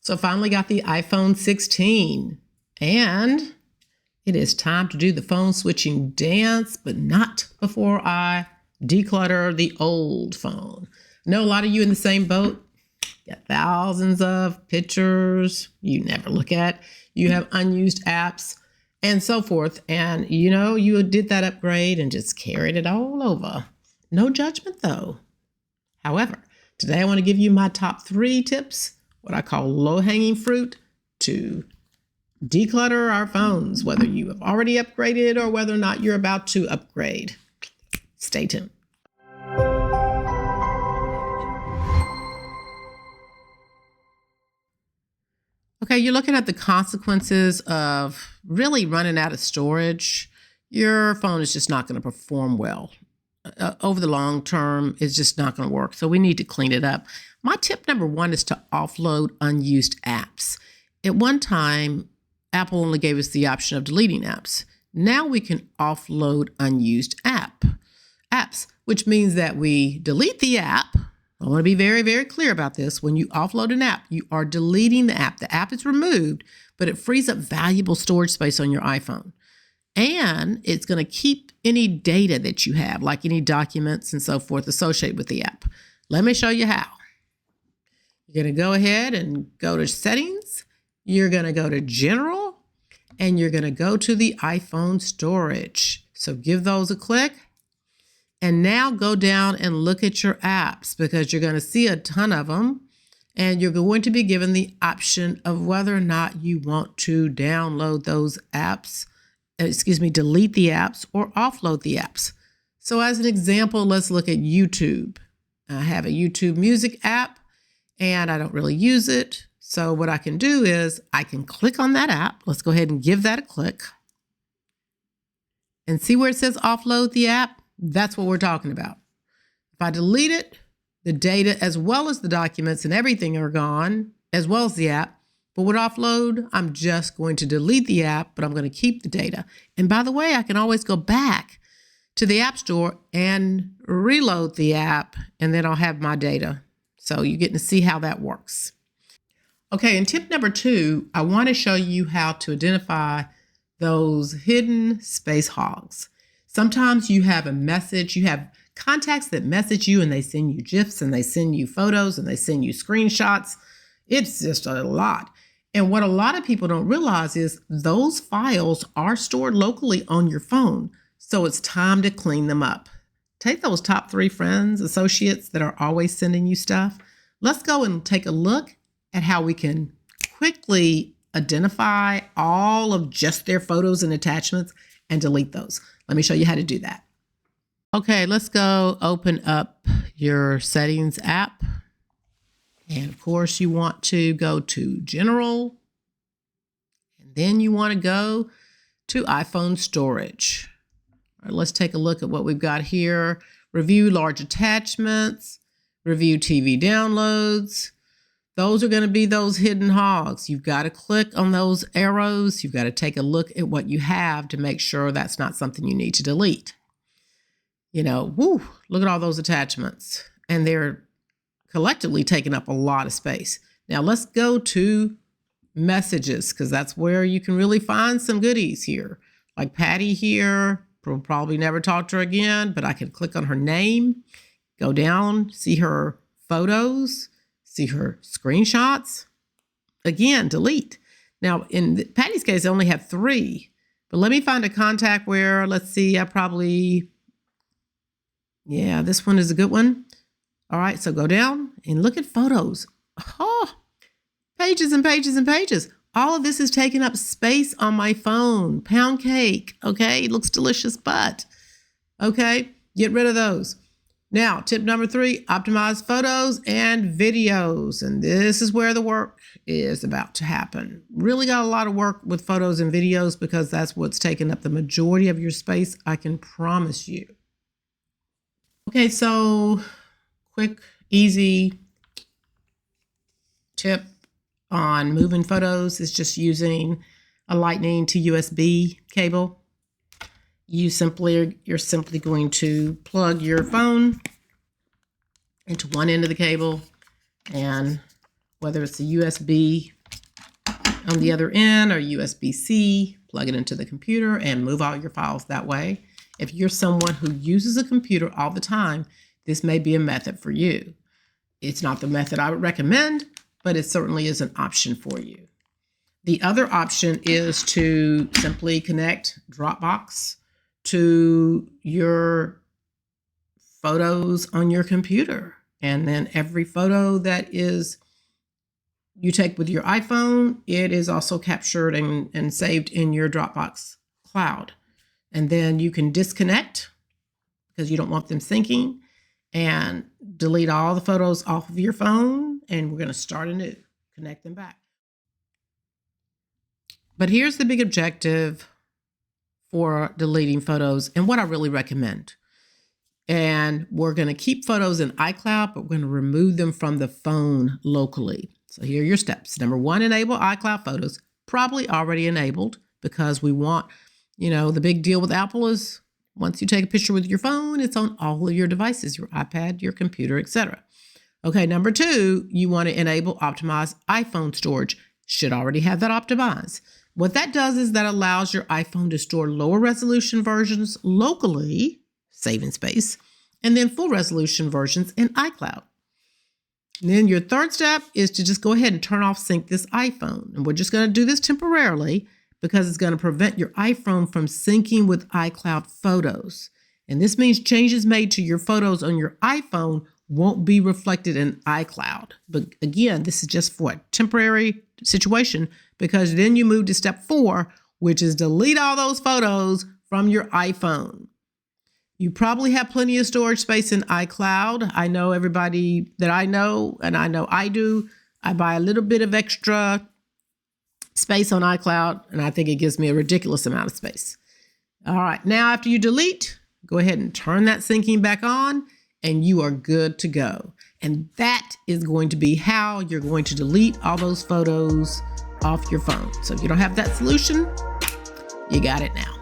So I finally got the iPhone 16 and it is time to do the phone switching dance, but not before I declutter the old phone. I know a lot of you in the same boat. Got thousands of pictures you never look at. You have unused apps and so forth. And you did that upgrade and just carried it all over. No judgment though. However, today I want to give you my top 3 tips, what I call low-hanging fruit, to declutter our phones, whether you have already upgraded or whether or not you're about to upgrade. Stay tuned. Okay, you're looking at the consequences of really running out of storage. Your phone is just not going to perform well. Over the long term, it's just not going to work. So we need to clean it up. My tip number 1 is to offload unused apps. At one time, Apple only gave us the option of deleting apps. Now we can offload unused apps, which means that we delete the app. I want to be very, very clear about this. When you offload an app, you are deleting the app. The app is removed, but it frees up valuable storage space on your iPhone. And it's going to keep any data that you have, like any documents and so forth, associated with the app. Let me show you how. You're going to go ahead and go to Settings. You're going to go to General, and you're going to go to the iPhone storage. So give those a click. And now go down and look at your apps, because you're going to see a ton of them. And you're going to be given the option of whether or not you want to download those apps, delete the apps or offload the apps. So as an example, let's look at YouTube. I have a YouTube music app and I don't really use it. So what I can do is I can click on that app. Let's go ahead and give that a click. And see where it says offload the app? That's what we're talking about. If I delete it, the data as well as the documents and everything are gone, as well as the app. But with offload, I'm just going to delete the app, but I'm going to keep the data. And by the way, I can always go back to the App Store and reload the app, and then I'll have my data. So you're getting to see how that works. Okay, and tip number 2, I want to show you how to identify those hidden space hogs. Sometimes you have a message, you have contacts that message you and they send you GIFs and they send you photos and they send you screenshots. It's just a lot. And what a lot of people don't realize is those files are stored locally on your phone. So it's time to clean them up. Take those top 3 friends, associates that are always sending you stuff. Let's go and take a look at how we can quickly identify all of just their photos and attachments and delete those. Let me show you how to do that. Okay, let's go open up your Settings app. And of course, you want to go to General. And then you want to go to iPhone Storage. All right, let's take a look at what we've got here. Review large attachments, review TV downloads. Those are going to be those hidden hogs. You've got to click on those arrows. You've got to take a look at what you have to make sure that's not something you need to delete. Look at all those attachments. And they're collectively taking up a lot of space. Now let's go to messages, because that's where you can really find some goodies here. Like Patty here, we'll probably never talk to her again, but I can click on her name, go down, see her photos, see her screenshots. Again, delete. Now in Patty's case, I only have 3, but let me find a contact where, let's see, this one is a good one. All right, so go down and look at photos. Oh, pages and pages and pages. All of this is taking up space on my phone. Pound cake, okay? It looks delicious, but, okay, get rid of those. Now, tip number 3, optimize photos and videos. And this is where the work is about to happen. Really got a lot of work with photos and videos because that's what's taking up the majority of your space, I can promise you. Okay, so quick, easy tip on moving photos is just using a Lightning to USB cable. You're simply going to plug your phone into one end of the cable, and whether it's a USB on the other end or USB-C, plug it into the computer and move all your files that way. If you're someone who uses a computer all the time, this may be a method for you. It's not the method I would recommend, but it certainly is an option for you. The other option is to simply connect Dropbox to your photos on your computer. And then every photo that you take with your iPhone, it is also captured and saved in your Dropbox cloud. And then you can disconnect because you don't want them syncing and delete all the photos off of your phone. And we're going to start anew, connect them back. But here's the big objective for deleting photos and what I really recommend. And we're going to keep photos in iCloud, but we're going to remove them from the phone locally. So here are your steps. Number 1, enable iCloud photos. Probably already enabled because we want, the big deal with Apple is once you take a picture with your phone, it's on all of your devices, your iPad, your computer, etc. Okay, number 2, you want to enable optimized iPhone storage. Should already have that optimized. What that does is that allows your iPhone to store lower resolution versions locally, saving space, and then full resolution versions in iCloud. And then your third step is to just go ahead and turn off Sync This iPhone. And we're just going to do this temporarily because it's going to prevent your iPhone from syncing with iCloud photos. And this means changes made to your photos on your iPhone won't be reflected in iCloud. But again, this is just for a temporary situation because then you move to step 4, which is delete all those photos from your iPhone. You probably have plenty of storage space in iCloud. I know everybody that I know, and I know I do. I buy a little bit of extra space on iCloud, and I think it gives me a ridiculous amount of space. All right, now after you delete, go ahead and turn that syncing back on, and you are good to go. And that is going to be how you're going to delete all those photos off your phone. So if you don't have that solution, you got it now.